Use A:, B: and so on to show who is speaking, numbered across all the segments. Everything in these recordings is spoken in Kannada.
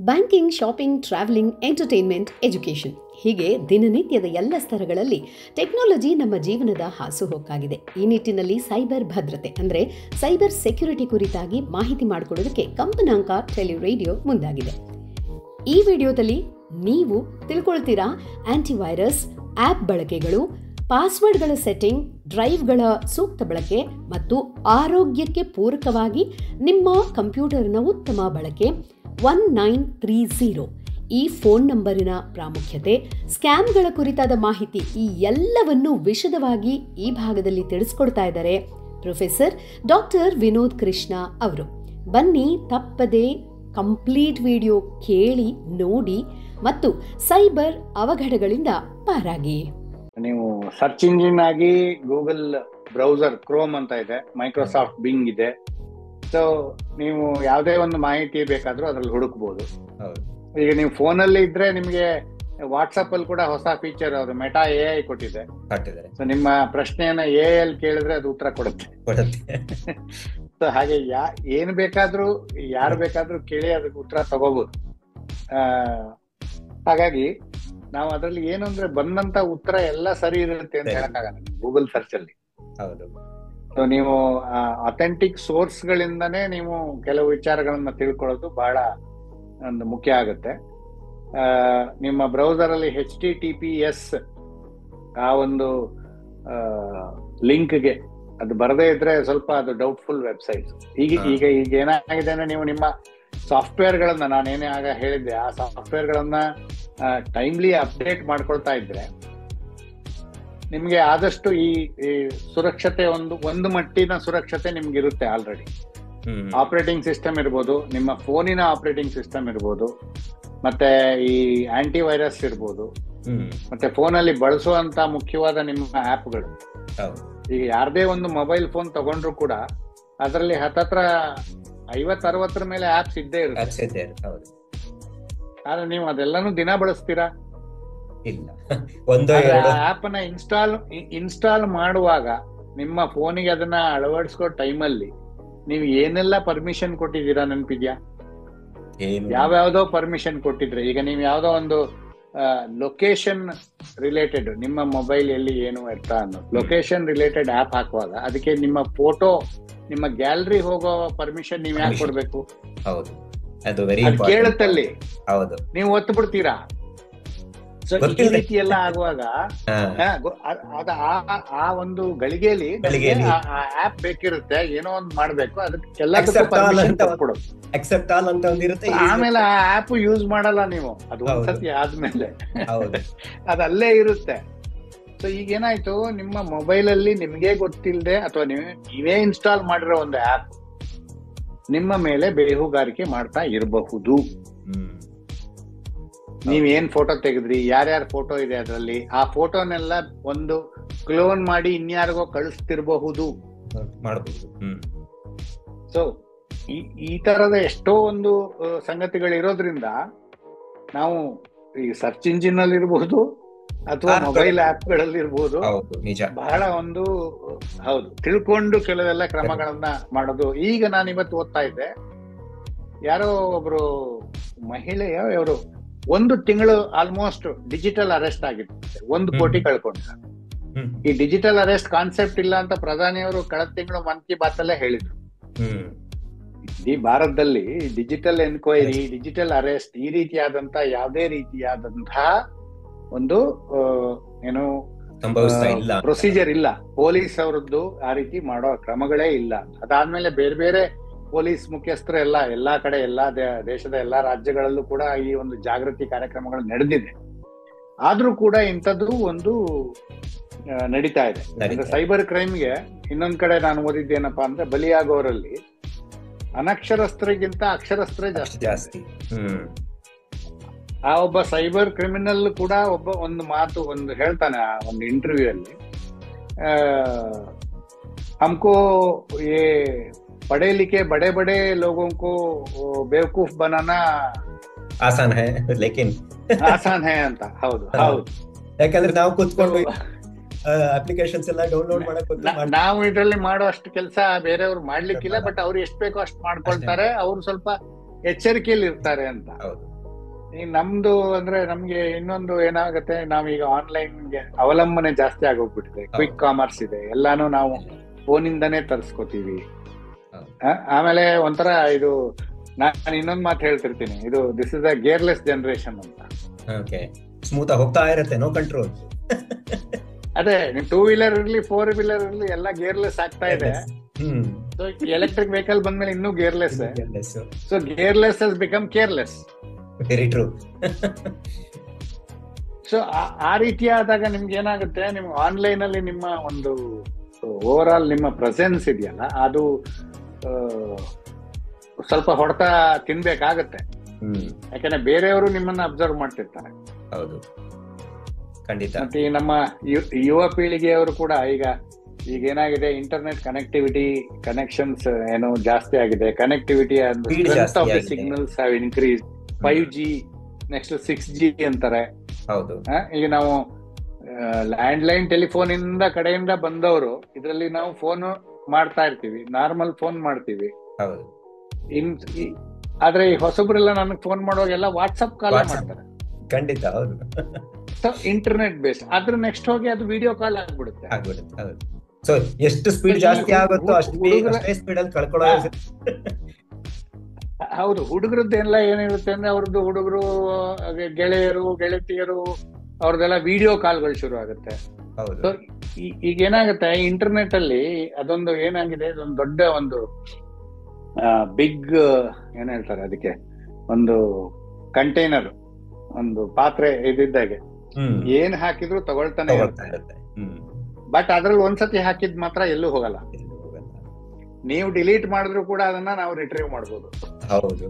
A: Banking, shopping, travelling, entertainment, education ಹೀಗೆ ದಿನನಿತ್ಯದ ಎಲ್ಲ ಸ್ತರಗಳಲ್ಲಿ ಟೆಕ್ನಾಲಜಿ ನಮ್ಮ ಜೀವನದ ಹಾಸುಹೊಕ್ಕಾಗಿದೆ. ಈ ನಿಟ್ಟಿನಲ್ಲಿ ಸೈಬರ್ ಭದ್ರತೆ ಅಂದರೆ ಸೈಬರ್ ಸೆಕ್ಯುರಿಟಿ ಕುರಿತಾಗಿ ಮಾಹಿತಿ ಮಾಡಿಕೊಡೋದಕ್ಕೆ ಕಂಪನಾಂಕ ಟೆಲಿರೇಡಿಯೋ ಮುಂದಾಗಿದೆ. ಈ ವಿಡಿಯೋದಲ್ಲಿ ನೀವು ತಿಳ್ಕೊಳ್ತೀರಾ ಆಂಟಿವೈರಸ್, ಆ್ಯಪ್ ಬಳಕೆಗಳು, ಪಾಸ್ವರ್ಡ್ಗಳ ಸೆಟ್ಟಿಂಗ್, ಡ್ರೈವ್ಗಳ ಸೂಕ್ತ ಬಳಕೆ ಮತ್ತು ಆರೋಗ್ಯಕ್ಕೆ ಪೂರಕವಾಗಿ ನಿಮ್ಮ ಕಂಪ್ಯೂಟರ್ನ ಉತ್ತಮ ಬಳಕೆ, 1930 ಈ ಫೋನ್ ನಂಬರಿನ ಪ್ರಾಮುಖ್ಯತೆ, ಸ್ಕ್ಯಾಮ್ಗಳ ಕುರಿತಾದ ಮಾಹಿತಿ, ಈ ಎಲ್ಲವನ್ನು ವಿಶದವಾಗಿ ಈ ಭಾಗದಲ್ಲಿ ತಿಳಿಸ್ಕೊಡ್ತಾ ಇದ್ದಾರೆ ಪ್ರೊಫೆಸರ್ ಡಾಕ್ಟರ್ ವಿನೋದ್ ಕೃಷ್ಣ ಅವರು. ಬನ್ನಿ ತಪ್ಪದೆ ಕಂಪ್ಲೀಟ್ ವಿಡಿಯೋ ಕೇಳಿ ನೋಡಿ ಮತ್ತು ಸೈಬರ್ ಅವಘಡಗಳಿಂದ ಪಾರಾಗಿ.
B: ನೀವು ಸರ್ಚ್ ಇಂಜಿನ್ ಆಗಿ ಗೂಗಲ್ ಬ್ರೌಸರ್ ಕ್ರೋಮ್ ಅಂತ ಇದೆ, ಮೈಕ್ರೋಸಾಫ್ಟ್ ಬಿಂಗ್ ಇದೆ. ಸೊ ನೀವು ಯಾವುದೇ ಒಂದು ಮಾಹಿತಿ ಬೇಕಾದ್ರೂ ಅದ್ರಲ್ಲಿ ಹುಡುಕ್ಬೋದು. ಈಗ ನೀವು ಫೋನಲ್ಲಿ ಇದ್ರೆ ನಿಮ್ಗೆ ವಾಟ್ಸಪ್ ಅಲ್ಲಿ ಕೂಡ ಹೊಸ ಫೀಚರ್ ಅವರು ಮೆಟಾ AI ಕೊಟ್ಟಿದೆ. ಸೊ ನಿಮ್ಮ ಪ್ರಶ್ನೆಯನ್ನ AI ಅಲ್ಲಿ ಕೇಳಿದ್ರೆ ಅದು ಉತ್ತರ ಕೊಡುತ್ತೆ. ಸೊ ಹಾಗೆ ಏನ್ ಬೇಕಾದ್ರೂ ಯಾರು ಬೇಕಾದ್ರೂ ಕೇಳಿ ಅದಕ್ಕೆ ಉತ್ತರ ತಗೋಬಹುದು. ಹಾಗಾಗಿ ನಾವು ಅದ್ರಲ್ಲಿ ಏನು ಅಂದ್ರೆ ಬಂದಂತ ಉತ್ತರ ಎಲ್ಲ ಸರಿ ಇರುತ್ತೆ ಅಂತ ಹೇಳಕ್ಕಾಗಲ್ಲ ಗೂಗಲ್ ಸರ್ಚ್ ಅಲ್ಲಿ. ಸೊ ನೀವು ಅಥೆಂಟಿಕ್ ಸೋರ್ಸ್ ಗಳಿಂದಾನೇ ನೀವು ಕೆಲವು ವಿಚಾರಗಳನ್ನ ತಿಳ್ಕೊಳ್ಳೋದು ಬಹಳ ಒಂದು ಮುಖ್ಯ ಆಗುತ್ತೆ. ನಿಮ್ಮ ಬ್ರೌಸರ್ ಅಲ್ಲಿ HTTPS ಆ ಒಂದು ಲಿಂಕ್ಗೆ ಅದು ಬರದೇ ಇದ್ರೆ ಸ್ವಲ್ಪ ಅದು ಡೌಟ್ಫುಲ್ ವೆಬ್ಸೈಟ್. ಈಗ ಏನಾಗಿದೆ ಅಂದ್ರೆ ನೀವು ನಿಮ್ಮ ಸಾಫ್ಟ್ವೇರ್ ಗಳನ್ನ, ನಾನೇನೇ ಆಗ ಹೇಳಿದ್ದೆ, ಆ ಸಾಫ್ಟ್ವೇರ್ ಗಳನ್ನ ಟೈಮ್ಲಿ ಅಪ್ಡೇಟ್ ಮಾಡ್ಕೊಳ್ತಾ ಇದ್ರೆ ನಿಮ್ಗೆ ಆದಷ್ಟು ಈ ಸುರಕ್ಷತೆ ಒಂದು ಮಟ್ಟಿನ ಸುರಕ್ಷತೆ ನಿಮ್ಗೆ ಇರುತ್ತೆ ಆಲ್ರೆಡಿ. ಆಪರೇಟಿಂಗ್ ಸಿಸ್ಟಮ್ ಇರ್ಬೋದು, ನಿಮ್ಮ ಫೋನಿನ ಆಪರೇಟಿಂಗ್ ಸಿಸ್ಟಮ್ ಇರ್ಬೋದು, ಮತ್ತೆ ಈ ಆಂಟಿ ವೈರಸ್ ಇರ್ಬೋದು, ಮತ್ತೆ ಫೋನಲ್ಲಿ ಬಳಸುವಂತ ಮುಖ್ಯವಾದ ನಿಮ್ಮ ಆಪ್ಗಳು. ಈಗ ಯಾರದೇ ಒಂದು ಮೊಬೈಲ್ ಫೋನ್ ತಗೊಂಡ್ರು ಕೂಡ ಅದರಲ್ಲಿ ಹತ್ತತ್ರ 50-60 ಮೇಲೆ ಆಪ್ಸ್ ಇದ್ದೇ ಇರುತ್ತೆ. ಆದ್ರೆ ನೀವು ಅದೆಲ್ಲಾನು ದಿನ ಬಳಸ್ತೀರಾ?
C: ಇಲ್ಲ.
B: ಆಪ್ ಅನ್ನ ಇನ್ಸ್ಟಾಲ್ ಮಾಡುವಾಗ ನಿಮ್ಮ ಫೋನಿಗೆ ಅದನ್ನ ಅಳವಡಿಸ್ಕೋ ಟೈಮಲ್ಲಿ ನೀವು ಏನೆಲ್ಲ ಪರ್ಮಿಷನ್ ಕೊಟ್ಟಿದ್ದೀರಾ ನೆನಪಿದ್ಯಾ? ಯಾವ್ಯಾವ್ದೋ ಪರ್ಮಿಷನ್ ಕೊಟ್ಟಿದ್ರೆ, ಈಗ ನೀವು ಯಾವ್ದೋ ಒಂದು ಲೊಕೇಶನ್ ರಿಲೇಟೆಡ್ ನಿಮ್ಮ ಮೊಬೈಲ್ ಎಲ್ಲಿ ಏನು ಇರ್ತಾ ಅನ್ನೋ ಲೊಕೇಶನ್ ರಿಲೇಟೆಡ್ ಆಪ್ ಹಾಕುವಾಗ ಅದಕ್ಕೆ ನಿಮ್ಮ ಫೋಟೋ, ನಿಮ್ಮ ಗ್ಯಾಲರಿ ಹೋಗೋ ಪರ್ಮಿಷನ್ ನೀವ್ ಯಾಕೆ ಕೊಡ್ಬೇಕು? ಕೇಳುತ್ತಲ್ಲಿ ನೀವು ಒತ್ತು ಬಿಡ್ತೀರಾ. ಸೊ ಈ ರೀತಿ ಎಲ್ಲ ಆಗುವಾಗ ಆ ಒಂದು ಗಳಿಗೆಯಲ್ಲಿ ಆಪ್ ಬೇಕಿರುತ್ತೆ, ಏನೋ ಒಂದು ಮಾಡ್ಬೇಕು, ಅದಕ್ಕೆಲ್ಲದಕ್ಕೂ ಪರ್ಮಿಷನ್ ಕೊಟ್ಬಿಡೋದು. ಆಮೇಲೆ ಆ ಆಪ್ ಯೂಸ್ ಮಾಡಲ್ಲ ನೀವು, ಅದು ಒಂದ್ಸತಿ ಆದ್ಮೇಲೆ ಅದಲ್ಲೇ ಇರುತ್ತೆ. ಸೊ ಈಗ ಏನಾಯ್ತು, ನಿಮ್ಮ ಮೊಬೈಲ್ ಅಲ್ಲಿ ನಿಮ್ಗೆ ಗೊತ್ತಿಲ್ಲದೆ ಅಥವಾ ನೀವೇ ಇನ್ಸ್ಟಾಲ್ ಮಾಡಿರೋ ಒಂದು ಆಪ್ ನಿಮ್ಮ ಮೇಲೆ ಬೇಹುಗಾರಿಕೆ ಮಾಡ್ತಾ ಇರಬಹುದು. ನೀವೇನ್ ಫೋಟೋ ತೆಗೆದ್ರಿ, ಯಾರ್ಯಾರ ಫೋಟೋ ಇದೆ ಅದರಲ್ಲಿ, ಆ ಫೋಟೋನೆಲ್ಲ ಒಂದು ಕ್ಲೋನ್ ಮಾಡಿ ಇನ್ಯಾರಿಗೋ ಕಳಿಸ್ತಿರಬಹುದು. ಸೊ ಈ ತರದ ಎಷ್ಟೋ ಒಂದು ಸಂಗತಿಗಳಿರೋದ್ರಿಂದ ನಾವು ಈ ಸರ್ಚ್ ಇಂಜಿನ್ ಅಲ್ಲಿ ಇರಬಹುದು ಅಥವಾ ಮೊಬೈಲ್ ಆಪ್ ಗಳಲ್ಲಿ ಇರ್ಬೋದು, ಬಹಳ ಒಂದು ತಿಳ್ಕೊಂಡು ಕೆಲವೆಲ್ಲ ಕ್ರಮಗಳನ್ನ ಮಾಡೋದು. ಈಗ ನಾನು ಇವತ್ತು ಓದ್ತಾ ಇದ್ದೆ, ಯಾರೋ ಒಬ್ರು ಮಹಿಳೆಯವರು 1 ತಿಂಗಳು ಆಲ್ಮೋಸ್ಟ್ ಡಿಜಿಟಲ್ ಅರೆಸ್ಟ್ ಆಗಿತ್ತು, 1 ಕೋಟಿ ಕಳ್ಕೊಂಡ್ರು. ಈ ಡಿಜಿಟಲ್ ಅರೆಸ್ಟ್ ಕಾನ್ಸೆಪ್ಟ್ ಇಲ್ಲ ಅಂತ ಪ್ರಧಾನಿಯವರು ಕಳೆದ ತಿಂಗಳು ಮನ್ ಕಿ ಬಾತ್ ಅಲ್ಲೇ ಹೇಳಿದ್ರು. ಈ ಭಾರತದಲ್ಲಿ ಡಿಜಿಟಲ್ ಎನ್ಕ್ವೈರಿ, ಡಿಜಿಟಲ್ ಅರೆಸ್ಟ್, ಈ ರೀತಿಯಾದಂತ ಯಾವುದೇ ರೀತಿಯಾದಂತಹ ಒಂದು ಏನು ಪ್ರೊಸೀಜರ್ ಇಲ್ಲ. ಪೊಲೀಸ್ ಅವರದ್ದು ಆ ರೀತಿ ಮಾಡೋ ಕ್ರಮಗಳೇ ಇಲ್ಲ. ಅದಾದ್ಮೇಲೆ ಬೇರೆ ಬೇರೆ ಪೊಲೀಸ್ ಮುಖ್ಯಸ್ಥರು ಎಲ್ಲಾ ಕಡೆ, ದೇಶದ ಎಲ್ಲಾ ರಾಜ್ಯಗಳಲ್ಲೂ ಕೂಡ ಈ ಒಂದು ಜಾಗೃತಿ ಕಾರ್ಯಕ್ರಮಗಳು ನಡೆದಿದೆ. ಆದ್ರೂ ಕೂಡ ಇಂಥದ್ದು ಒಂದು ನಡೀತಾ ಇದೆ. ಸೈಬರ್ ಕ್ರೈಮ್ಗೆ ಇನ್ನೊಂದ್ ಕಡೆ ನಾನು ಓದಿದ್ದೇನಪ್ಪಾ ಅಂದ್ರೆ, ಬಲಿಯಾಗೋರಲ್ಲಿ ಅನಕ್ಷರಸ್ಥರಿಗಿಂತ ಅಕ್ಷರಸ್ಥರೇ ಜಾಸ್ತಿ. ಆ ಒಬ್ಬ ಸೈಬರ್ ಕ್ರಿಮಿನಲ್ ಕೂಡ ಒಂದು ಹೇಳ್ತಾನೆ ಆ ಒಂದು ಇಂಟರ್ವ್ಯೂ ಅಲ್ಲಿ, हमको ये पढ़े लिखे बड़े बड़े लोगों को बेवकूफ बनाना
C: ಆಸಾನ್ ಹೈ ಲೇಕಿನ್
B: ಆಸಾನ್ ಹೈ ಅಂತ. ಹೌದು,
C: ಯಾಕಂದ್ರೆ ನಾವು ಕೂತ್ಕೊಂಡು ಅಪ್ಲಿಕೇಶನ್ಸ್ ಎಲ್ಲ ಡೌನ್ಲೋಡ್
B: ನಾವು ಇದ್ರಲ್ಲಿ ಮಾಡೋ ಅಷ್ಟು ಕೆಲಸ ಬೇರೆಯವ್ರು ಮಾಡ್ಲಿಕ್ಕಿಲ್ಲ. ಬಟ್ ಅವ್ರು ಎಷ್ಟು ಬೇಕೋ ಅಷ್ಟು ಮಾಡ್ಕೊಳ್ತಾರೆ, ಅವ್ರು ಸ್ವಲ್ಪ ಎಚ್ಚರಿಕೆಯಲ್ಲಿ ಇರ್ತಾರೆ ಅಂತ. ಈ ನಮ್ದು ಅಂದ್ರೆ ನಮ್ಗೆ ಇನ್ನೊಂದು ಏನಾಗುತ್ತೆ, ನಾವೀಗ ಆನ್ಲೈನ್ಗೆ ಅವಲಂಬನೆ ಜಾಸ್ತಿ ಆಗೋಗ್ಬಿಟ್ಟಿದೆ. ಕ್ವಿಕ್ ಕಾಮರ್ಸ್ ಇದೆ, ಎಲ್ಲಾನು ನಾವು ಫೋನಿಂದಾನೇ ತರಿಸ್ಕೋತೀವಿ. ಆಮೇಲೆ ಒಂಥರ ಇದು, ನಾನು ಇನ್ನೊಂದು ಮಾತು ಹೇಳ್ತಿರ್ತೀನಿ, ಇದು this is a gearless generation ಅಂತ.
C: ಸ್ಮೂತ್ ಹೋಗ್ತಾ ಇರುತ್ತೆ, ನೋ ಕಂಟ್ರೋಲ್.
B: ಅದೇ ನೀವು 2 ವೀಲರ್ ಇರ್ಲಿ 4 ವೀಲರ್ ಇರ್ಲಿ ಎಲ್ಲ ಗೇರ್ಲೆಸ್ ಆಗ್ತಾ ಇದೆ. ಸೊ ಎಲೆಕ್ಟ್ರಿಕ್ ವೆಹಿಕಲ್ ಬಂದ್ಮೇಲೆ ಇನ್ನೂ gearless. So gearless has become careless.
C: Very true.
B: So ಆ ರೀತಿ ಆದಾಗ ನಿಮ್ಗೆ ಏನಾಗುತ್ತೆ, ನಿಮ್ಗೆ ಆನ್ಲೈನ್ ಅಲ್ಲಿ ನಿಮ್ಮ ಒಂದು ಓವರ್ ಆಲ್ ನಿಮ್ಮ ಪ್ರೆಸೆನ್ಸ್ ಇದೆಯಲ್ಲ, ಅದು ಸ್ವಲ್ಪ ಹೊಡೆತ ತಿನ್ಬೇಕಾಗತ್ತೆ. ಯಾಕಂದ್ರೆ ಬೇರೆಯವರು ನಿಮ್ಮನ್ನ ಅಬ್ಸರ್ವ್ ಮಾಡ್ತಿರ್ತಾರೆ.
C: ಹೌದು, ಖಂಡಿತ.
B: ಮತ್ತೆ ನಮ್ಮ ಯುವ ಪೀಳಿಗೆಯವರು ಕೂಡ ಈಗ ಏನಾಗಿದೆ, ಇಂಟರ್ನೆಟ್ ಕನೆಕ್ಷನ್ಸ್ ಏನೋ ಜಾಸ್ತಿ ಆಗಿದೆ. Connectivity signals have increase. 5G next 6G ಅಂತಾರೆ.
C: ಹೌದು.
B: ಈಗ ನಾವು ಲ್ಯಾಂಡ್ಲೈನ್ ಟೆಲಿಫೋನ್ ಇಂದ ಕಡೆಯಿಂದ ಬಂದವರು ಇದರಲ್ಲಿ ನಾವು ಫೋನ್ ಮಾಡ್ತಾ ಇರ್ತೀವಿ, ನಾರ್ಮಲ್ ಫೋನ್ ಮಾಡ್ತೀವಿ.
C: ಹೌದು.
B: ಆದ್ರೆ ಈ ಹೊಸಬ್ರೆಲ್ಲ ನನಗೆ ಫೋನ್ ಮಾಡುವಾಗೆಲ್ಲ ವಾಟ್ಸಪ್ ಕಾಲ್ ಮಾಡ್ತಾರೆ.
C: ಖಂಡಿತ. ಹೌದು.
B: ಸೊ ಇಂಟರ್ನೆಟ್ ಬೇಸ್, ಅದ್ರ ನೆಕ್ಸ್ಟ್ ಹೋಗಿ ಅದು ವಿಡಿಯೋ ಕಾಲ್ ಆಗ್ಬಿಡುತ್ತೆ.
C: ಸೊ ಎಷ್ಟು ಸ್ಪೀಡ್ ಜಾಸ್ತಿ ಆಗುತ್ತೋ ಅಷ್ಟೇ ಸ್ಪೀಡ್ ಅಲ್ಲಿ ಕಳ್ಕೊಳ್ಳೋದು.
B: ಹೌದು. ಹುಡುಗರದ್ದೆಲ್ಲ ಏನಿರುತ್ತೆ ಅಂದ್ರೆ, ಅವ್ರದ್ದು ಹುಡುಗರು, ಗೆಳೆಯರು, ಗೆಳತಿಯರು, ಅವ್ರದ್ದೆಲ್ಲ ವಿಡಿಯೋ ಕಾಲ್ಗಳು ಶುರು ಆಗುತ್ತೆ. ಸೊ ಈಗ ಏನಾಗುತ್ತೆ, ಇಂಟರ್ನೆಟ್ ಅಲ್ಲಿ ಅದೊಂದು ಏನಾಗಿದೆ, ಇದೊಂದು ದೊಡ್ಡ ಒಂದು ಬಿಗ್ ಏನ್ ಹೇಳ್ತಾರೆ ಅದಕ್ಕೆ, ಒಂದು ಕಂಟೈನರ್, ಒಂದು ಪಾತ್ರೆ ಇದ್ದಿದ್ದಾಗೆ ಏನ್ ಹಾಕಿದ್ರು ತಗೊಳ್ತಾನೆ ಇರುತ್ತೆ. ಬಟ್ ಅದ್ರಲ್ಲಿ ಒಂದ್ಸತಿ ಹಾಕಿದ್ ಮಾತ್ರ ಎಲ್ಲೂ ಹೋಗಲ್ಲ. ನೀವು ಡಿಲೀಟ್ ಮಾಡಿದ್ರು ಕೂಡ ಅದನ್ನ ನಾವು ರಿಟ್ರೀವ್ ಮಾಡ್ಬೋದು.
C: ಹೌದು.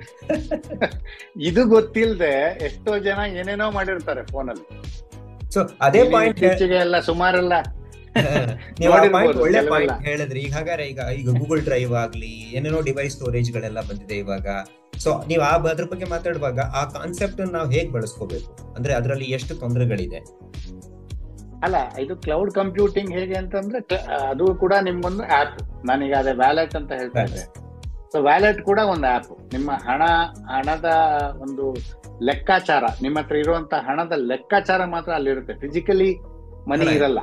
B: ಇದು ಗೊತ್ತಿಲ್ಲದೆ ಎಷ್ಟೋ ಜನ ಏನೇನೋ ಮಾಡಿರ್ತಾರೆ ಫೋನಲ್ಲಿ.
C: ಸೊ ಅದೇ ಪಾಯಿಂಟ್
B: ಎಲ್ಲ ಸುಮಾರೆಲ್ಲ
C: ಒಳ್ಳೆ ಪಾಯಿಂಟ್ ಹೇಳಿದ್ರಿ. ಈಗ ಹಾಗಾದ್ರೆ ಈಗ ಗೂಗಲ್ ಡ್ರೈವ್ ಆಗ್ಲಿ, ಏನೇನೋ ಡಿವೈಸ್ ಸ್ಟೋರೇಜ್ ಗಳೆಲ್ಲ ಬಂದಿದೆ ಇವಾಗ. ಸೊ ನೀವು ಅದ್ರ ಬಗ್ಗೆ ಮಾತಾಡುವಾಗ ಆ ಕಾನ್ಸೆಪ್ಟ್ ನಾವು ಹೇಗ್ ಬಳಸ್ಕೋಬೇಕು ಅಂದ್ರೆ ಅದರಲ್ಲಿ ಎಷ್ಟು ತೊಂದರೆಗಳಿದೆ?
B: ಅಲ್ಲ, ಇದು ಕ್ಲೌಡ್ ಕಂಪ್ಯೂಟಿಂಗ್ ಹೇಗೆ ಅಂತಂದ್ರೆ, ಅದು ಕೂಡ ನಿಮ್ಗೊಂದು ಆಪ್. ನಾನೀಗ ಅದೇ ವ್ಯಾಲೆಟ್ ಅಂತ ಹೇಳ್ತಾ ಇದ್ದೆ. ಸೊ ವ್ಯಾಲೆಟ್ ಕೂಡ ಒಂದು ಆಪ್. ನಿಮ್ಮ ಹಣದ ಒಂದು ಲೆಕ್ಕಾಚಾರ, ನಿಮ್ಮ ಹತ್ರ ಇರುವಂತ ಹಣದ ಲೆಕ್ಕಾಚಾರ ಮಾತ್ರ ಅಲ್ಲಿರುತ್ತೆ. ಫಿಸಿಕಲಿ ಮನಿ ಇರಲ್ಲ.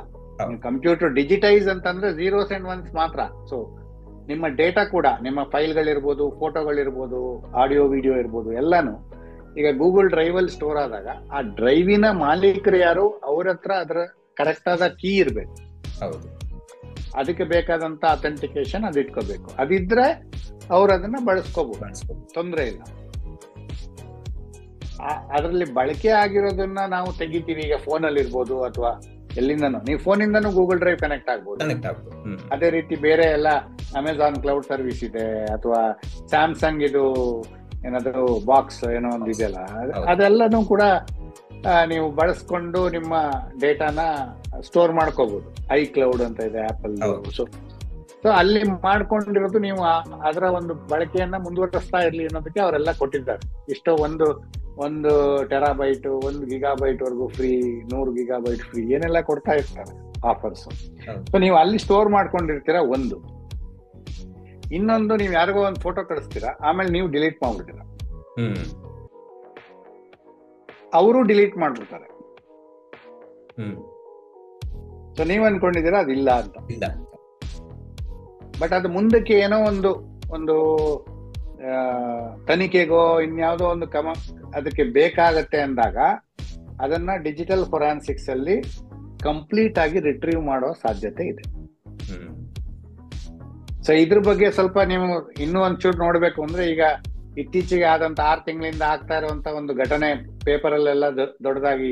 B: ಕಂಪ್ಯೂಟರ್ ಡಿಜಿಟೈಸ್ ಅಂತಂದ್ರೆ 0s and 1s ಮಾತ್ರ. ಸೊ ನಿಮ್ಮ ಡೇಟಾ ಕೂಡ, ನಿಮ್ಮ ಫೈಲ್ಗಳಿರ್ಬೋದು, ಫೋಟೋಗಳಿರ್ಬೋದು, ಆಡಿಯೋ ವಿಡಿಯೋ ಇರ್ಬೋದು, ಎಲ್ಲಾನು ಈಗ ಗೂಗಲ್ ಡ್ರೈವ್ ಅಲ್ಲಿ ಸ್ಟೋರ್ ಆದಾಗ ಆ ಡ್ರೈವಿನ ಮಾಲೀಕರು ಯಾರು, ಅವ್ರ ಹತ್ರ ಅದರ ಕರೆಕ್ಟ್ ಆದ ಕೀ ಇರ್ಬೇಕು.
C: ಹೌದು.
B: ಅದಕ್ಕೆ ಬೇಕಾದಂತ ಅಥೆಂಟಿಕೇಶನ್ ಅದು ಇಟ್ಕೋಬೇಕು. ಅದಿದ್ರೆ ಅವ್ರು ಅದನ್ನ ಬಳಸ್ಕೋಬಹುದು, ತೊಂದರೆ ಇಲ್ಲ. ಅದರಲ್ಲಿ ಬಳಕೆ ಆಗಿರೋದನ್ನ ನಾವು ತೆಗಿತೀವಿ. ಈಗ ಫೋನಲ್ಲಿ ಇರ್ಬೋದು ಅಥವಾ ಎಲ್ಲಿಂದನೂ, ನೀವು ಫೋನಿಂದನೂ ಗೂಗಲ್ ಡ್ರೈವ್ ಕನೆಕ್ಟ್ ಆಗ್ಬೋದು. ಅದೇ ರೀತಿ ಬೇರೆ ಎಲ್ಲ ಅಮೆಝಾನ್ ಕ್ಲೌಡ್ ಸರ್ವಿಸ್ ಇದೆ, ಅಥವಾ ಸ್ಯಾಮ್ಸಂಗ್ ಇದು ಏನಾದ್ರು ಬಾಕ್ಸ್ ಏನೋ ಒಂದು ಇದೆಯಲ್ಲ, ಅದೆಲ್ಲನೂ ಕೂಡ ನೀವು ಬಳಸ್ಕೊಂಡು ನಿಮ್ಮ ಡೇಟಾನ ಸ್ಟೋರ್ ಮಾಡ್ಕೋಬಹುದು. ಐಕ್ಲೌಡ್ ಅಂತ ಇದೆ ಆಪಲ್. ಸೊ ಅಲ್ಲಿ ಮಾಡ್ಕೊಂಡಿರೋದು ನೀವು ಅದರ ಒಂದು ಬಳಕೆಯನ್ನ ಮುಂದುವರಿಸ್ತಾ ಇರ್ಲಿ ಅನ್ನೋದಕ್ಕೆ ಅವರೆಲ್ಲ ಕೊಟ್ಟಿದ್ದಾರೆ. ಇಷ್ಟೋ ಒಂದು ಟೆರಾಬೈಟ್, 1 ಗಿಗಾಬೈಟ್ ವರೆಗೂ ಫ್ರೀ, 100 ಗಿಗಾಬೈಟ್ ಫ್ರೀ, ಏನೆಲ್ಲ ಕೊಡ್ತಾ ಇರ್ತಾರೆ ಆಫರ್ಸ್. ಸೊ ನೀವು ಅಲ್ಲಿ ಸ್ಟೋರ್ ಮಾಡ್ಕೊಂಡಿರ್ತೀರಾ. ಇನ್ನೊಂದು, ನೀವು ಯಾರಿಗೋ ಒಂದು ಫೋಟೋ ಕಳಿಸ್ತೀರಾ, ಆಮೇಲೆ ನೀವು ಡಿಲೀಟ್ ಮಾಡ್ಬಿಡ್ತೀರಾ, ಅವರು ಡಿಲೀಟ್ ಮಾಡ್ಬಿಡ್ತಾರೆ. ಸೊ ನೀವ್ ಅನ್ಕೊಂಡಿದ್ದೀರಾ ಅದಿಲ್ಲ ಅಂತ. ಬಟ್ ಅದು ಮುಂದಕ್ಕೆ ಏನೋ ಒಂದು ತನಿಖೆಗೋ ಇನ್ಯಾವುದೋ ಒಂದು ಅದಕ್ಕೆ ಬೇಕಾಗತ್ತೆ ಅಂದಾಗ ಅದನ್ನ ಡಿಜಿಟಲ್ ಫೊರೆನ್ಸಿಕ್ಸ್ ಅಲ್ಲಿ ಕಂಪ್ಲೀಟ್ ಆಗಿ ರಿಟ್ರೀವ್ ಮಾಡೋ ಸಾಧ್ಯತೆ ಇದೆ. ಸೊ ಇದ್ರ ಬಗ್ಗೆ ಸ್ವಲ್ಪ ನೀವು ಇನ್ನೂ ಒಂಚೂರು ನೋಡ್ಬೇಕು ಅಂದ್ರೆ, ಈಗ ಇತ್ತೀಚೆಗೆ ಆದಂತ 6 ತಿಂಗಳಿಂದ ಆಗ್ತಾ ಇರುವಂತ ಒಂದು ಘಟನೆ ಪೇಪರ್ ಅಲ್ಲೆಲ್ಲ ದೊಡ್ಡದಾಗಿ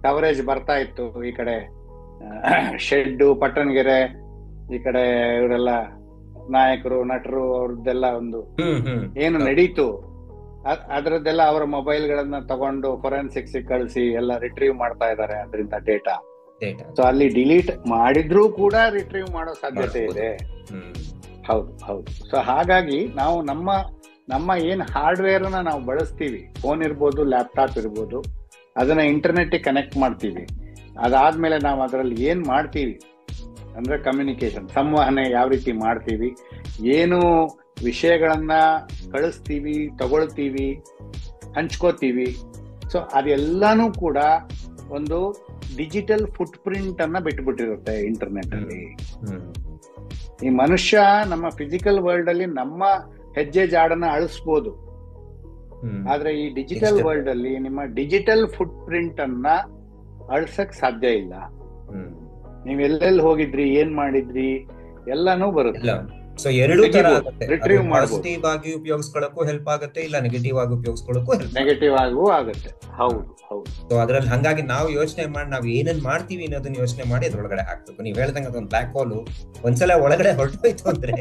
B: ಕವರೇಜ್ ಬರ್ತಾ ಇತ್ತು. ಈ ಕಡೆ ಶೆಡ್, ಪಟ್ಟಣಗೆರೆ, ಈ ಕಡೆ ಇವರೆಲ್ಲ ನಾಯಕರು, ನಟರು, ಅವ್ರದ್ದೆಲ್ಲ ಒಂದು ಏನು ನಡೀತು, ಅದರದ್ದೆಲ್ಲ ಅವರ ಮೊಬೈಲ್ ಗಳನ್ನ ತಗೊಂಡು ಫೊರೆನ್ಸಿಕ್ಸ್ ಕಳಿಸಿ ಎಲ್ಲ ರಿಟ್ರೀವ್ ಮಾಡ್ತಾ ಇದ್ದಾರೆ. ಅದರಿಂದ ಡೇಟಾ ಸೊ ಅಲ್ಲಿ ಡಿಲೀಟ್ ಮಾಡಿದ್ರೂ ಕೂಡ ರಿಟ್ರೀವ್ ಮಾಡೋ ಸಾಧ್ಯತೆ ಇದೆ. ಹೌದು. ಸೊ ಹಾಗಾಗಿ ನಾವು ನಮ್ಮ ಏನ್ ಹಾರ್ಡ್ವೇರ್ ನ ನಾವು ಬಳಸ್ತೀವಿ, ಫೋನ್ ಇರ್ಬೋದು, ಲ್ಯಾಪ್ಟಾಪ್ ಇರ್ಬೋದು, ಅದನ್ನ ಇಂಟರ್ನೆಟ್ ಕನೆಕ್ಟ್ ಮಾಡ್ತೀವಿ. ಅದಾದ್ಮೇಲೆ ನಾವು ಅದರಲ್ಲಿ ಏನ್ ಮಾಡ್ತೀವಿ ಅಂದ್ರೆ ಕಮ್ಯುನಿಕೇಶನ್, ಸಂವಹನೆ ಯಾವ ರೀತಿ ಮಾಡ್ತೀವಿ, ಏನು ವಿಷಯಗಳನ್ನ ಕಳಿಸ್ತೀವಿ, ತಗೊಳ್ತೀವಿ, ಹಂಚ್ಕೋತೀವಿ. ಸೊ ಅದೆಲ್ಲಾನು ಕೂಡ ಒಂದು ಡಿಜಿಟಲ್ ಫುಟ್ ಪ್ರಿಂಟ್ ಅನ್ನ ಬಿಟ್ಬಿಟ್ಟಿರುತ್ತೆ ಇಂಟರ್ನೆಟ್ ಅಲ್ಲಿ. ಈ ಮನುಷ್ಯ ನಮ್ಮ ಫಿಸಿಕಲ್ ವರ್ಲ್ಡ್ ಅಲ್ಲಿ ನಮ್ಮ ಹೆಜ್ಜೆ ಜಾಡನ್ನ ಅಳಿಸ್ಬೋದು, ಆದ್ರೆ ಈ ಡಿಜಿಟಲ್ ವರ್ಲ್ಡ್ ಅಲ್ಲಿ ನಿಮ್ಮ ಡಿಜಿಟಲ್ ಫುಟ್ ಪ್ರಿಂಟ್ ಅನ್ನ ಅಳ್ಸಕ್ ಸಾಧ್ಯ ಇಲ್ಲ. ನೀವ್ ಎಲ್ಲೆಲ್ಲಿ ಹೋಗಿದ್ರಿ, ಏನ್ ಮಾಡಿದ್ರಿ ಎಲ್ಲಾನು ಬರುತ್ತೆ.
C: ಸೊ ಎರಡೂ ತರ ರಿಟ್ರೀವ್ ಪಾಸಿಟಿವ್ ಆಗಿ ಉಪಯೋಗಿಸ್ಕೊಳ್ಳಕ್ಕೂ ಹೆಲ್ಪ್ ಆಗುತ್ತೆ, ಇಲ್ಲ ನೆಗೆಟಿವ್ ಆಗಿ ಉಪಯೋಗಿಸ್ಕೊಳ್ಳಕ್ಕೂ
B: ನೆಗೆಟಿವ್ ಆಗೂ ಆಗುತ್ತೆ. ಹೌದು ಹೌದು.
C: ಸೊ ಅದ್ರಲ್ಲಿ ಹಂಗಾಗಿ ನಾವು ಯೋಚನೆ ಮಾಡಿ ನಾವ್ ಏನೇನ್ ಮಾಡ್ತೀವಿ ಅನ್ನೋದನ್ನ ಯೋಚನೆ ಮಾಡಿ ಅದ್ರೊಳಗಡೆ ಹಾಕ್ಬೇಕು. ನೀವ್ ಹೇಳ್ದಂಗ ಅದೊಂದು ಬ್ಲಾಕ್ ಹೋಲ್ ಒಂದ್ಸಲ ಒಳಗಡೆ ಹೊರಟೋಯ್ತು ಅಂದ್ರೆ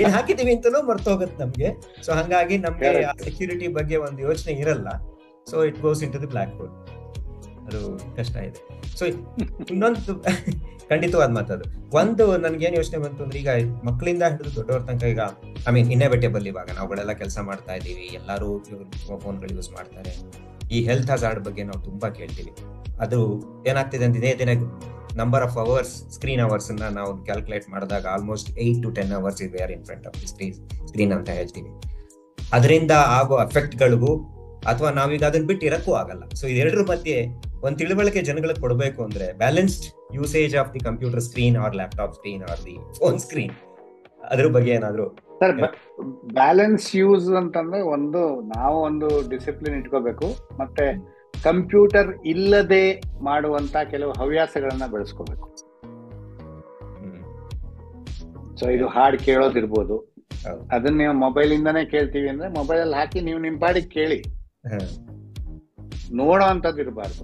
C: ಏನ್ ಹಾಕಿದೀವಿ ಅಂತಲೂ ಮರ್ತೋಗುತ್ತೆ ನಮ್ಗೆ. ಸೊ ಹಂಗಾಗಿ ನಮ್ಗೆ ಆ ಸೆಕ್ಯೂರಿಟಿ ಬಗ್ಗೆ ಒಂದು ಯೋಚನೆ ಇರಲ್ಲ. So it goes into the black hole. ಅದು ಕಷ್ಟ ಇದೆ. ಸೊ ಇನ್ನೊಂದು ಖಂಡಿತವಾದ ಮಾತದು. ಒಂದು ನನ್ಗೇನ್ ಯೋಚನೆ ಬಂತು ಅಂದ್ರೆ, ಈಗ ಮಕ್ಕಳಿಂದ ಹಿಡಿದು ದೊಡ್ಡವ್ರ ತನಕ ಈಗ ಇನ್ನೆವಿಟೇಬಲ್ ಇವಾಗ ನಾವುಗಳೆಲ್ಲ ಕೆಲಸ ಮಾಡ್ತಾ ಇದೀವಿ, ಎಲ್ಲಾರು ಫೋನ್ಗಳು ಯೂಸ್ ಮಾಡ್ತಾರೆ. ಈ ಹೆಲ್ತ್ ಹಜಾರ್ಡ್ ಬಗ್ಗೆ ನಾವು ತುಂಬಾ ಕೇಳ್ತೀವಿ. ಅದು ಏನಾಗ್ತಿದೆ ಅಂತ ಇದೇ ದಿನ number of hours, screen hours ಅನ್ನ ನಾವು ಕ್ಯಾಲ್ಕುಲೇಟ್ ಮಾಡಿದಾಗ almost 8 to 10 hours is where in front of the screen ಅಂತ ಹೇಳ್ತೀವಿ. ಅದರಿಂದ ಆಗೋ ಎಫೆಕ್ಟ್ಗಳಿಗೂ ಅಥವಾ ನಾವೀಗ ಅದನ್ನ ಬಿಟ್ಟು ಇರಕ್ಕೂ ಆಗಲ್ಲ. ಸೊ ಇದೆರಡರ ಮಧ್ಯೆ ಒಂದ್ ತಿಳುವಳಿಕೆ ಜನಗಳಿಗೆ ಕೊಡಬೇಕು ಅಂದ್ರೆ, balanced usage of the computer screen or laptop screen or the phone screen, ಅದ್ರ ಬಗ್ಗೆ ಏನಾದ್ರು
B: ಸರ್? ಬ್ಯಾಲೆನ್ಸ್ ಯೂಸ್ ಅಂತಂದ್ರೆ ನಾವು ಒಂದು ಡಿಸಿಪ್ಲಿನ್ ಇಟ್ಕೋಬೇಕು, ಮತ್ತೆ ಕಂಪ್ಯೂಟರ್ ಇಲ್ಲದೆ ಮಾಡುವಂತ ಕೆಲವು ಹವ್ಯಾಸಗಳನ್ನ ಬೆಳೆಸ್ಕೋಬೇಕು. ಸೊ ಇದು ಹಾಡು ಕೇಳೋದಿರ್ಬೋದು, ಅದನ್ನ ನೀವು ಮೊಬೈಲ್ ಇಂದಾನೇ ಕೇಳ್ತೀವಿ ಅಂದ್ರೆ ಮೊಬೈಲ್ ಅಲ್ಲಿ ಹಾಕಿ ನೀವು ನಿಮ್ ಪಾಡಿಗೆ ಕೇಳಿ, ನೋಡೋ ಅಂತದ್ದು ಇರಬಾರ್ದು.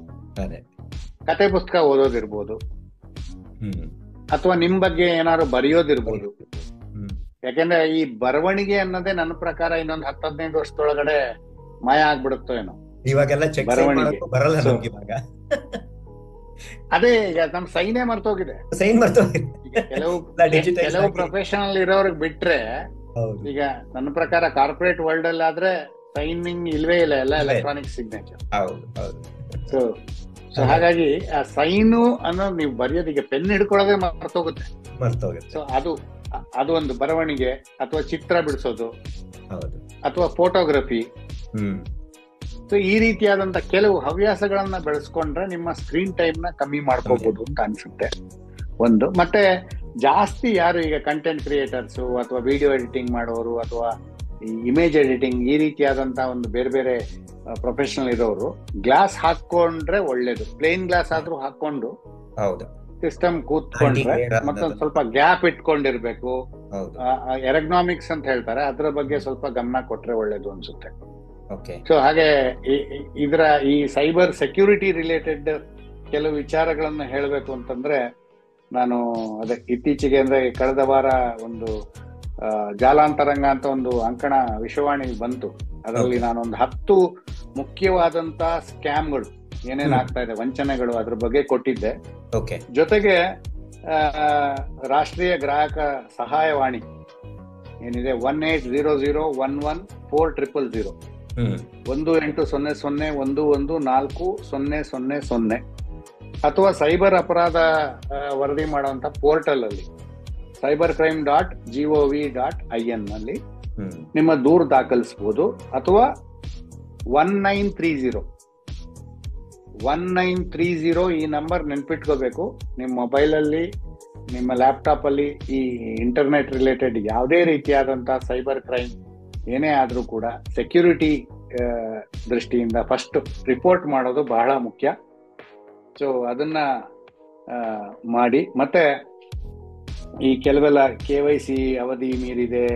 B: ಕತೆ ಪುಸ್ತಕ ಓದೋದಿರ್ಬೋದು, ಅಥವಾ ನಿಮ್ ಬಗ್ಗೆ ಏನಾದ್ರು ಬರೆಯೋದಿರ್ಬೋದು. ಯಾಕೆಂದ್ರೆ ಈ ಬರವಣಿಗೆ ಅನ್ನೋದೇ ನನ್ನ ಪ್ರಕಾರ ಇನ್ನೊಂದು 10-15 ವರ್ಷದೊಳಗಡೆ ಮಾಯ ಆಗ್ಬಿಡುತ್ತೋ ಏನೋ.
C: ಇವಾಗೆಲ್ಲ ಬರವಣಿಗೆ ಬರಲ್ಲ
B: ಅದೇ ಈಗ ನಮ್ ಸೈನೇ ಮರ್ತೋಗಿದೆ. ಕೆಲವು ಪ್ರೊಫೆಷನಲ್ ಇರೋರ್ಗ್ ಬಿಟ್ರೆ, ಈಗ ನನ್ನ ಪ್ರಕಾರ ಕಾರ್ಪೊರೇಟ್ ವರ್ಲ್ಡ್ ಅಲ್ಲಿ ಆದ್ರೆ ಸೈನಿಂಗ್ ಇಲ್ವೇ ಇಲ್ಲ, ಎಲ್ಲ ಎಲೆಕ್ಟ್ರಾನಿಕ್ ಸಿಗ್ನೇಚರ್. ಸೊ ಹಾಗಾಗಿ ಆ ಸೈನು ಅನ್ನೋದು ನೀವು ಬರೆಯೋದು, ಈಗ ಪೆನ್ ಹಿಡ್ಕೊಳ್ಳೋದೇ ಮರ್ತೋಗುತ್ತೆ. ಸೊ ಅದು ಒಂದು ಬರವಣಿಗೆ, ಅಥವಾ ಚಿತ್ರ ಬಿಡಿಸೋದು, ಅಥವಾ ಫೋಟೋಗ್ರಫಿ. ಸೊ ಈ ರೀತಿಯಾದಂತ ಕೆಲವು ಹವ್ಯಾಸಗಳನ್ನ ಬೆಳೆಸ್ಕೊಂಡ್ರೆ ನಿಮ್ಮ ಸ್ಕ್ರೀನ್ ಟೈಮ್ ನ ಕಮ್ಮಿ ಮಾಡ್ಕೋಬಹುದು ಅಂತ ಅನ್ಸುತ್ತೆ. ಒಂದು ಮತ್ತೆ ಜಾಸ್ತಿ ಯಾರು ಈಗ ಕಂಟೆಂಟ್ ಕ್ರಿಯೇಟರ್ಸ್ ಅಥವಾ ವಿಡಿಯೋ ಎಡಿಟಿಂಗ್ ಮಾಡೋರು ಅಥವಾ ಇಮೇಜ್ ಎಡಿಟಿಂಗ್ ಈ ರೀತಿಯಾದಂತ ಒಂದು ಬೇರೆ ಬೇರೆ ಪ್ರೊಫೆಷನಲ್ ಇರೋರು ಗ್ಲಾಸ್ ಹಾಕೊಂಡ್ರೆ ಒಳ್ಳೇದು. ಪ್ಲೇನ್ ಗ್ಲಾಸ್ ಆದ್ರೂ ಹಾಕೊಂಡು ಸಿಸ್ಟಮ್ ಕೂತ್ಕೊಂಡ್ರೆ, ಮತ್ತೊಂದು ಸ್ವಲ್ಪ ಗ್ಯಾಪ್ ಇಟ್ಕೊಂಡಿರ್ಬೇಕು. ಎರ್ಗೊನಾಮಿಕ್ಸ್ ಅಂತ ಹೇಳ್ತಾರೆ, ಅದ್ರ ಬಗ್ಗೆ ಸ್ವಲ್ಪ ಗಮನ ಕೊಟ್ರೆ ಒಳ್ಳೇದು ಅನ್ಸುತ್ತೆ. ಸೊ ಹಾಗೆ ಈ ಸೈಬರ್ ಸೆಕ್ಯೂರಿಟಿ ರಿಲೇಟೆಡ್ ಕೆಲವು ವಿಚಾರಗಳನ್ನ ಹೇಳಬೇಕು ಅಂತಂದ್ರೆ, ನಾನು ಇತ್ತೀಚೆಗೆ ಅಂದ್ರೆ ಕಳೆದ ವಾರ ಒಂದು ಜಾಲಾಂತರಂಗ ಅಂತ ಒಂದು ಅಂಕಣ ವಿಷಯವಾಣಿ ಬಂತು. ಅದರಲ್ಲಿ ನಾನೊಂದು 10 ಮುಖ್ಯವಾದಂತ ಸ್ಕ್ಯಾಮ್ಗಳು ಏನೇನ್ ಆಗ್ತಾ ಇದೆ, ವಂಚನೆಗಳು, ಅದ್ರ ಬಗ್ಗೆ ಕೊಟ್ಟಿದ್ದೆ. ಜೊತೆಗೆ ರಾಷ್ಟ್ರೀಯ ಗ್ರಾಹಕ ಸಹಾಯವಾಣಿ ಏನಿದೆ 1800114000 1800114000 ಅಥವಾ ಸೈಬರ್ ಅಪರಾಧ ವರದಿ ಮಾಡುವಂತ ಪೋರ್ಟಲ್ ಅಲ್ಲಿ cybercrime.gov.in ನಲ್ಲಿ ನಿಮ್ಮ ದೂರು ದಾಖಲಿಸಬಹುದು. ಅಥವಾ 1930 ಈ ನಂಬರ್ ನೆನ್ಪಿಟ್ಕೋಬೇಕು. ನಿಮ್ಮ ಮೊಬೈಲ್ ಅಲ್ಲಿ, ನಿಮ್ಮ ಲ್ಯಾಪ್ಟಾಪ್ ಅಲ್ಲಿ ಈ ಇಂಟರ್ನೆಟ್ ರಿಲೇಟೆಡ್ ಯಾವುದೇ ರೀತಿಯಾದಂತ ಸೈಬರ್ ಕ್ರೈಮ್ ಏನೇ ಆದ್ರೂ ಕೂಡ ಸೆಕ್ಯೂರಿಟಿ ದೃಷ್ಟಿಯಿಂದ ಫಸ್ಟ್ ರಿಪೋರ್ಟ್ ಮಾಡೋದು ಬಹಳ ಮುಖ್ಯ. ಸೊ ಅದನ್ನ ಮಾಡಿ. ಮತ್ತೆ ಈ ಕೆಲವೆಲ್ಲ KYC ಅವಧಿ ಮೀರಿದೆ,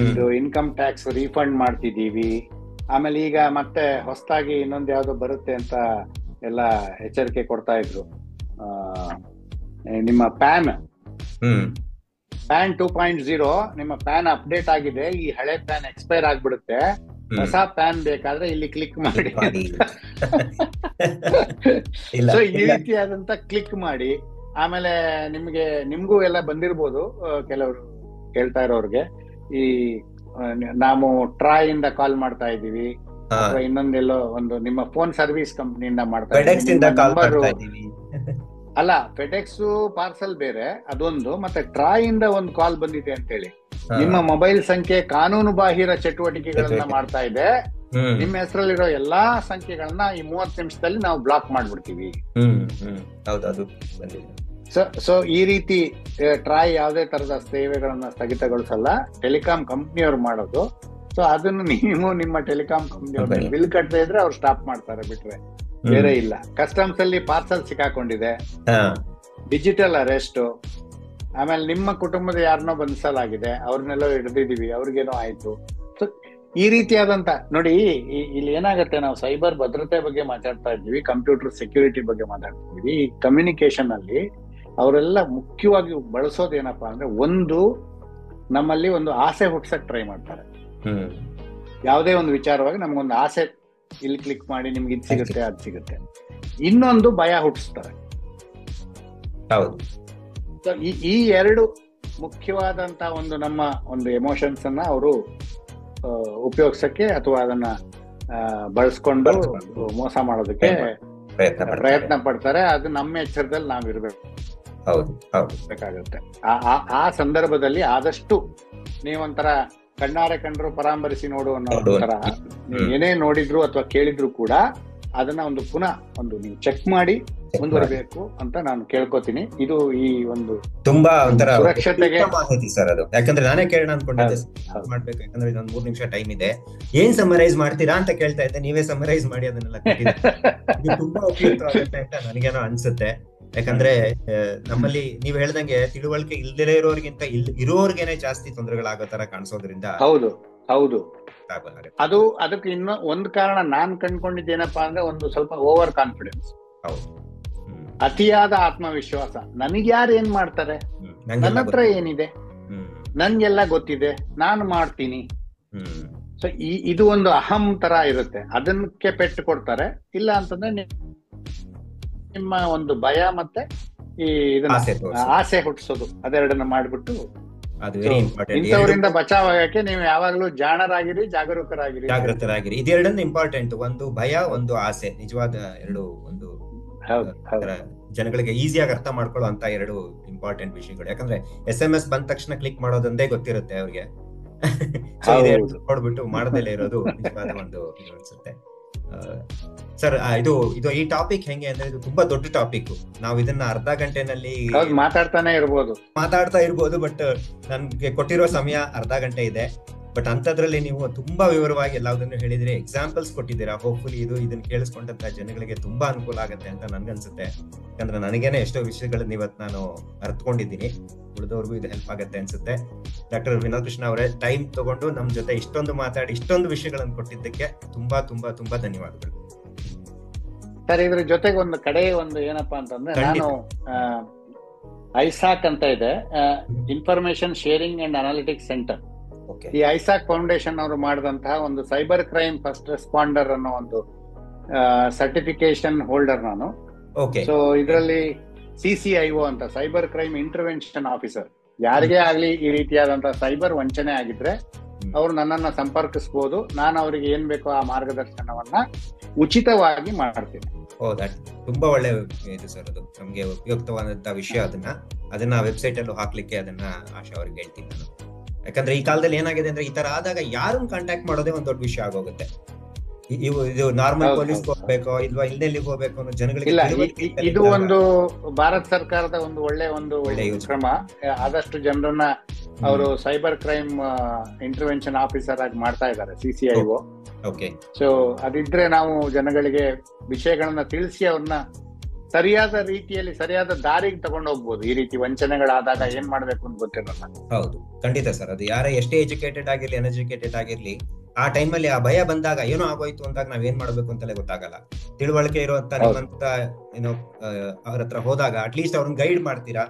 B: ಇದು ಇನ್ಕಮ್ ಟ್ಯಾಕ್ಸ್ ರೀಫಂಡ್ ಮಾಡ್ತಿದ್ದೀವಿ, ಆಮೇಲೆ ಈಗ ಮತ್ತೆ ಹೊಸದಾಗಿ ಇನ್ನೊಂದು ಯಾವ್ದೋ ಬರುತ್ತೆ ಅಂತ ಎಲ್ಲ ಎಚ್ಚರಿಕೆ ಕೊಡ್ತಾ ಇದ್ರು. ನಿಮ್ಮ ಪ್ಯಾನ್ 2.0 ನಿಮ್ಮ ಪ್ಯಾನ್ ಅಪ್ಡೇಟ್ ಆಗಿದೆ, ಈ ಹಳೆ ಪ್ಯಾನ್ ಎಕ್ಸ್ಪೈರ್ ಆಗ್ಬಿಡುತ್ತೆ, ಹೊಸ ಪ್ಯಾನ್ ಬೇಕಾದ್ರೆ ಇಲ್ಲಿ ಕ್ಲಿಕ್ ಮಾಡಿ. ಸೊ ಈ ರೀತಿಯಾದಂತ ಕ್ಲಿಕ್ ಮಾಡಿ. ಆಮೇಲೆ ನಿಮ್ಗೂ ಎಲ್ಲ ಬಂದಿರ್ಬೋದು, ಕೆಲವರು ಕೇಳ್ತಾ ಇರೋರ್ಗೆ, ಈ ನಾವು ಟ್ರಾಯ್ ಇಂದ ಕಾಲ್ ಮಾಡ್ತಾ ಇದೀವಿ, ಅಥವಾ ಇನ್ನೊಂದೆಲ್ಲೋ ಒಂದು ನಿಮ್ಮ ಫೋನ್ ಸರ್ವಿಸ್ ಕಂಪ್ನಿಯಿಂದ ಮಾಡ್ತಾ ಇದ್ದೀವಿ. ಅಲ್ಲ, ಫೆಡೆಕ್ಸ್ ಪಾರ್ಸಲ್ ಬೇರೆ ಅದೊಂದು, ಮತ್ತೆ ಟ್ರಾಯ್ ಇಂದ ಒಂದು ಕಾಲ್ ಬಂದಿದೆ ಅಂತ ಹೇಳಿ, ನಿಮ್ಮ ಮೊಬೈಲ್ ಸಂಖ್ಯೆ ಕಾನೂನು ಬಾಹಿರ ಚಟುವಟಿಕೆಗಳನ್ನ ಮಾಡ್ತಾ ಇದೆ, ನಿಮ್ಮ ಹೆಸರಲ್ಲಿರೋ ಎಲ್ಲಾ ಸಂಖ್ಯೆಗಳನ್ನ ಈ 30 ನಿಮಿಷದಲ್ಲಿ ನಾವು ಬ್ಲಾಕ್ ಮಾಡ್ಬಿಡ್ತೀವಿ. ಸೊ ಈ ರೀತಿ ಟ್ರಾಯ್ ಯಾವುದೇ ತರದ ಸೇವೆಗಳನ್ನ ಸ್ಥಗಿತಗೊಳಿಸಲ್ಲ, ಟೆಲಿಕಾಂ ಕಂಪ್ನಿಯವ್ರು ಮಾಡೋದು. ಸೊ ಅದನ್ನು ನೀವು ನಿಮ್ಮ ಟೆಲಿಕಾಂ ಕಂಪ್ನಿಯವ್ರ ಬಿಲ್ ಕಟ್ಟದೇ ಇದ್ರೆ ಅವ್ರು ಸ್ಟಾಪ್ ಮಾಡ್ತಾರೆ, ಬಿಟ್ರೆ ಬೇರೆ ಇಲ್ಲ. ಕಸ್ಟಮ್ಸ್ ಅಲ್ಲಿ ಪಾರ್ಸಲ್ ಸಿಕ್ಕಾಕೊಂಡಿದೆ, ಡಿಜಿಟಲ್ ಅರೆಸ್ಟ್, ಆಮೇಲೆ ನಿಮ್ಮ ಕುಟುಂಬದ ಯಾರನ್ನೋ ಬಂಧಿಸಲಾಗಿದೆ, ಅವ್ರನ್ನೆಲ್ಲೋ ಹಿಡಿದಿದೀವಿ, ಅವ್ರಿಗೇನೋ ಆಯ್ತು. ಸೊ ಈ ರೀತಿಯಾದಂತ ನೋಡಿ, ಇಲ್ಲಿ ಏನಾಗತ್ತೆ, ನಾವು ಸೈಬರ್ ಭದ್ರತೆ ಬಗ್ಗೆ ಮಾತಾಡ್ತಾ ಇದ್ದೀವಿ, ಕಂಪ್ಯೂಟರ್ ಸೆಕ್ಯೂರಿಟಿ ಬಗ್ಗೆ ಮಾತಾಡ್ತಾ ಇದ್ದೀವಿ. ಈ ಕಮ್ಯುನಿಕೇಶನ್ ಅಲ್ಲಿ ಅವರೆಲ್ಲ ಮುಖ್ಯವಾಗಿ ಬಳಸೋದೇನಪ್ಪಾ ಅಂದ್ರೆ, ಒಂದು ನಮ್ಮಲ್ಲಿ ಒಂದು ಆಸೆ ಹುಟ್ಸಕ್ ಟ್ರೈ ಮಾಡ್ತಾರೆ. ಯಾವುದೇ ಒಂದು ವಿಚಾರವಾಗಿ ನಮ್ಗೊಂದು ಆಸೆ, ಇಲ್ಲಿ ಕ್ಲಿಕ್ ಮಾಡಿ ನಿಮ್ಗೆ ಇದು ಸಿಗುತ್ತೆ ಅದು ಸಿಗುತ್ತೆ. ಇನ್ನೊಂದು ಭಯ ಹುಟ್ಟಿಸ್ತಾರೆ. ಈ ಎರಡು ಮುಖ್ಯವಾದಂತ ಒಂದು ನಮ್ಮ ಒಂದು ಎಮೋಷನ್ಸ್ ಅನ್ನ ಅವರು ಉಪಯೋಗಿಸಕ್ಕೆ ಅಥವಾ ಅದನ್ನ ಬಳಸ್ಕೊಂಡು ಮೋಸ ಮಾಡೋದಕ್ಕೆ ಪ್ರಯತ್ನ ಪಡ್ತಾರೆ. ಅದು ನಮ್ಮ ಎಚ್ಚರದಲ್ಲಿ ನಾವಿರ್ಬೇಕು ಬೇಕಾಗುತ್ತೆ. ಆ ಸಂದರ್ಭದಲ್ಲಿ ಆದಷ್ಟು ನೀವೊಂಥರ ಕಣ್ಣಾರೆ ಕಂಡ್ರು ಪರಾಂಬರಿಸಿ ನೋಡು ಅನ್ನೋ ತರ, ನೀವು ಏನೇ ನೋಡಿದ್ರು ಅಥವಾ ಕೇಳಿದ್ರು ಕೂಡ ಅದನ್ನ ಒಂದು ಪುನಃ ಒಂದು ನೀವು ಚೆಕ್ ಮಾಡಿ ಮುಂದುವರಿಬೇಕು ಅಂತ ನಾನು ಕೇಳ್ಕೊತೀನಿ. ಇದು ಈ ಒಂದು
C: ತುಂಬಾ ಒಂಥರ
B: ಸುರಕ್ಷತೆಗೆ
C: ಮಾಹಿತಿ ಸರ್ ಅದು. ಯಾಕಂದ್ರೆ ನಾನೇ ಕೇಳೋಣ ಅನ್ಕೊಂಡಿದ್ದೆ ಮಾಡ್ಬೇಕು, ಯಾಕಂದ್ರೆ ಇದೊಂದು 3 ನಿಮಿಷ ಟೈಮ್ ಇದೆ. ಏನ್ ಸಮರೈಸ್ ಮಾಡ್ತೀರಾ ಅಂತ ಕೇಳ್ತಾ ಇದ್ದೆ, ನೀವೇ ಸಮರೈಸ್ ಮಾಡಿ ಅದನ್ನೆಲ್ಲ ಕೊಟ್ಟಿದ್ದೀರಿ. ತುಂಬಾ ಉಪಯುಕ್ತ ಆಗುತ್ತೆ ಅಂತ ನನಗೇನೋ ಅನ್ಸುತ್ತೆ. ಯಾಕಂದ್ರೆ ನಮ್ಮಲ್ಲಿ ನೀವ್ ಹೇಳ್ದಂಗೆ ತಿಳುವಳಿಕೆ ಇಲ್ದೇ ಇರೋರ್ಗಿಂತ ಇರೋರ್ಗೇನೆ ಜಾಸ್ತಿ ತೊಂದರೆಗಳಾಗೋ ತರ ಕಾಣಿಸೋದ್ರಿಂದ
B: ಹೌದು ಅದಕ್ಕೆ ಇನ್ನೂ ಒಂದು ಕಾರಣ ನಾನ್ ಕಂಡ್ಕೊಂಡಿದ್ದೇನಪ್ಪಾ ಅಂದ್ರೆ, ಒಂದು ಸ್ವಲ್ಪ ಓವರ್ ಕಾನ್ಫಿಡೆನ್ಸ್, ಅತಿಯಾದ ಆತ್ಮವಿಶ್ವಾಸ. ನನಗ್ ಯಾರು ಏನ್ ಮಾಡ್ತಾರೆ, ನನ್ನ ಹತ್ರ ಏನಿದೆ, ನನ್ಗೆಲ್ಲ ಗೊತ್ತಿದೆ, ನಾನು ಮಾಡ್ತೀನಿ. ಸೊ ಇದು ಒಂದು ಅಹಂ ತರ ಇರುತ್ತೆ, ಅದಕ್ಕೆ ಪೆಟ್ಟು ಕೊಡ್ತಾರೆ. ಇಲ್ಲ ಅಂತಂದ್ರೆ ನಿಮ್ಮ ಒಂದು ಭಯ ಮತ್ತೆ ಈ ಇದನ್ನ ಆಸೆ ಹುಟ್ಟಿಸೋದು, ಅದೆರಡನ್ನ ಮಾಡ್ಬಿಟ್ಟು ಇಂಥವರಿಂದ ಬಚಾವಾಗಕ್ಕೆ ನೀವು ಯಾವಾಗ್ಲೂ ಜಾಣರಾಗಿರಿ, ಜಾಗರೂಕರಾಗಿರಿ.
C: ಇದೆರಡನ್ನ ಇಂಪಾರ್ಟೆಂಟ್. ಒಂದು ಭಯ, ಒಂದು ಆಸೆ, ನಿಜವಾದ ಎರಡು ಒಂದು ಜನಗಳಿಗೆ ಈಸಿಯಾಗಿ ಅರ್ಥ ಮಾಡ್ಕೊಳ್ಳೋ ಅಂತ ಎರಡು ಇಂಪಾರ್ಟೆಂಟ್ ವಿಷಯಗಳು. ಯಾಕಂದ್ರೆ SMS ಬಂದ ತಕ್ಷಣ ಕ್ಲಿಕ್ ಮಾಡೋದೊಂದೇ ಗೊತ್ತಿರುತ್ತೆ ಅವ್ರಿಗೆ, ನೋಡ್ಬಿಟ್ಟು ಮಾಡದಲ್ಲೇ ಇರೋದು ನಿಜವಾದ ಒಂದು ಅನ್ಸುತ್ತೆ. ಸರ್, ಇದು ಈ ಟಾಪಿಕ್ ಹೆಂಗೆ ಅಂದ್ರೆ, ಇದು ತುಂಬಾ ದೊಡ್ಡ ಟಾಪಿಕ್. ನಾವು ಇದನ್ನ ಅರ್ಧ ಗಂಟೆನಲ್ಲಿ ಮಾತಾಡ್ತಾ ಇರ್ಬೋದು, ಬಟ್ ನನ್ಗೆ ಕೊಟ್ಟಿರೋ ಸಮಯ ಅರ್ಧ ಗಂಟೆ ಇದೆ. ಬಟ್ ಅಂತದ್ರಲ್ಲಿ ನೀವು ತುಂಬಾ ವಿವರವಾಗಿ ಎಲ್ಲದನ್ನು ಹೇಳಿದ್ರೆ, ಎಕ್ಸಾಂಪಲ್ಸ್ ಕೊಟ್ಟಿದ್ದೀರಾ. ಹೋಪ್ಫುಲಿ ಇದನ್ನ ಕೇಳಿಸ್ಕೊಂಡಂತ ಜನಗಳಿಗೆ ತುಂಬಾ ಅನುಕೂಲ ಆಗುತ್ತೆ ಅಂತ ನನ್ಗನ್ಸುತ್ತೆ. ಯಾಕಂದ್ರೆ ನನಗೇನೆ ಎಷ್ಟೋ ವಿಷಯಗಳನ್ನ ಇವತ್ತು ನಾನು ಅರ್ಥಕೊಂಡಿದ್ದೀನಿ, ಉಳಿದವ್ರಿಗೂ ಇದು ಹೆಲ್ಪ್ ಆಗುತ್ತೆ ಅನ್ಸುತ್ತೆ. ಡಾಕ್ಟರ್ ವಿನೋದ್ ಕೃಷ್ಣ ಅವರೇ, ಟೈಮ್ ತಗೊಂಡು ನಮ್ ಜೊತೆ ಇಷ್ಟೊಂದು ಮಾತಾಡಿ ಇಷ್ಟೊಂದು ವಿಷಯಗಳನ್ನು ಕೊಟ್ಟಿದ್ದಕ್ಕೆ ತುಂಬಾ ತುಂಬಾ ತುಂಬಾ ಧನ್ಯವಾದಗಳು
B: ಸರ್. ಇದ್ರ ಜೊತೆಗೆ ಒಂದು ಏನಪ್ಪಾ ಅಂತಂದ್ರೆ, ನಾನು ಐಸಾಕ್ ಅಂತ ಇದೆ, information sharing and analytics centre. ಈ ಐಸಾಕ್ ಫೌಂಡೇಶನ್ ಅವರು ಮಾಡಿದಂತಹ ಒಂದು ಸೈಬರ್ ಕ್ರೈಮ್ ಫಸ್ಟ್ ರೆಸ್ಪಾಂಡರ್ ಅನ್ನೋ ಒಂದು ಸರ್ಟಿಫಿಕೇಶನ್ ಹೋಲ್ಡರ್ ನಾನು. ಸೊ ಇದರಲ್ಲಿ CCIO ಅಂತ, ಸೈಬರ್ ಕ್ರೈಮ್ ಇಂಟರ್ವೆನ್ಷನ್ ಆಫೀಸರ್. ಯಾರಿಗೇ ಆಗ್ಲಿ ಈ ರೀತಿಯಾದಂತಹ ಸೈಬರ್ ವಂಚನೆ ಆಗಿದ್ರೆ ಅವ್ರು ನನ್ನನ್ನ ಸಂಪರ್ಕಿಸಬಹುದು. ನಾನು ಅವರಿಗೆ ಏನ್ ಬೇಕೋ ಆ ಮಾರ್ಗದರ್ಶನವನ್ನ ಉಚಿತವಾಗಿ ಮಾಡ್ತೀನಿ.
C: ತುಂಬಾ ಒಳ್ಳೆ ಇದು ಸರ್, ಅದು ನಮ್ಗೆ ಉಪಯುಕ್ತವಾದಂತಹ ವಿಷಯ. ಅದನ್ನ ವೆಬ್ಸೈಟ್ ಅಲ್ಲೂ ಹಾಕ್ಲಿಕ್ಕೆ ಅದನ್ನ ಆಶಾ ಅವ್ರಿಗೆ ಹೇಳ್ತೀನಿ ನಾನು. ಯಾಕಂದ್ರೆ ಈ ಕಾಲದಲ್ಲಿ ಏನಾಗಿದೆ ಅಂದ್ರೆ, ಈ ತರ ಆದಾಗ ಯಾರನ್ನ ಕಾಂಟ್ಯಾಕ್ಟ್ ಮಾಡೋದೇ ಒಂದ್ ದೊಡ್ಡ ವಿಷಯ ಆಗೋಗುತ್ತೆ. ಇದು ನಾರ್ಮಲ್ ಪೊಲೀಸ್ ಹೋಗ್ಬೇಕೋ ಇಲ್ವಾ ಇಲ್ಲೆಲ್ಲಿಗೆ ಹೋಗ್ಬೇಕು ಅನ್ನೋ ಜನಗಳಿಗೆ
B: ಇದು ಒಂದು ಭಾರತ ಸರ್ಕಾರದ ಒಂದು ಒಳ್ಳೆ ಕ್ರಮ. ಆದಷ್ಟು ಜನರನ್ನ ಅವರು ಸೈಬರ್ ಕ್ರೈಮ್ ಇಂಟರ್ವೆನ್ಷನ್ ಆಫೀಸರ್ ಆಗಿ ಮಾಡ್ತಾ ಇದ್ದಾರೆ, CCIO. ಸೊ ಅದಿದ್ರೆ ನಾವು ಜನಗಳಿಗೆ ವಿಷಯಗಳನ್ನ ತಿಳಿಸಿ ಅವ್ರನ್ನ ಸರಿಯಾದ ರೀತಿಯಲ್ಲಿ ಸರಿಯಾದ ದಾರಿಗೆ ತಗೊಂಡು ಹೋಗ್ಬೋದು. ಈ ರೀತಿ ವಂಚನೆಗಳಾದಾಗ ಏನ್ ಮಾಡ್ಬೇಕು ಅಂತ ಗೊತ್ತಿರಲ್ಲ.
C: ಹೌದು, ಖಂಡಿತ ಸರ್. ಅದು ಯಾರೇ ಎಷ್ಟೇ ಎಜುಕೇಟೆಡ್ ಆಗಿರ್ಲಿ, ಅನ್ಎಜುಕೇಟೆಡ್ ಆಗಿರ್ಲಿ, ಆ ಟೈಮಲ್ಲಿ ಆ ಭಯ ಬಂದಾಗ, ಏನೋ ಆಗೋಯ್ತು ಅಂದಾಗ ನಾವ್ ಏನ್ ಮಾಡ್ಬೇಕು ಅಂತಲೇ ಗೊತ್ತಾಗಲ್ಲ. ತಿಳುವಳಿಕೆ ಇರುವಂತ ನಿಮ್ಮಂತ ಅವ್ರ ಹತ್ರ ಹೋದಾಗ ಅಟ್ಲೀಸ್ಟ್ ಅವ್ರನ್ನ ಗೈಡ್ ಮಾಡ್ತೀರಾ,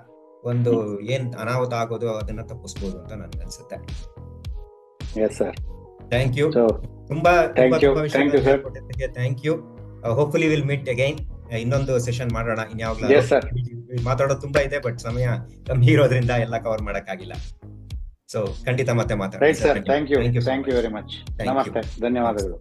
C: ಒಂದು ಏನ್ ಅನಾಹುತ ಆಗೋದು ಅದನ್ನ ತಪ್ಪಿಸ್ಬೋದು ಅಂತ ನನ್ಗೆ ಅನ್ಸುತ್ತೆ. Thank you. ತುಂಬಾ thank you. Hopefully will meet again. ಇನ್ನೊಂದು ಸೆಷನ್ ಮಾಡೋಣ ಇನ್ಯಾವಾಗ್ಲೂ. ಮಾತಾಡೋದು ತುಂಬಾ ಇದೆ, ಬಟ್ ಸಮಯ ಕಮ್ಮಿ ಇರೋದ್ರಿಂದ ಎಲ್ಲ ಕವರ್ ಮಾಡಕ್ ಆಗಿಲ್ಲ. ಸೊ ಖಂಡಿತ ಮತ್ತೆ ಮಾತಾಡೋಣ.
B: Thank you very much. ನಮಸ್ತೆ, ಧನ್ಯವಾದಗಳು.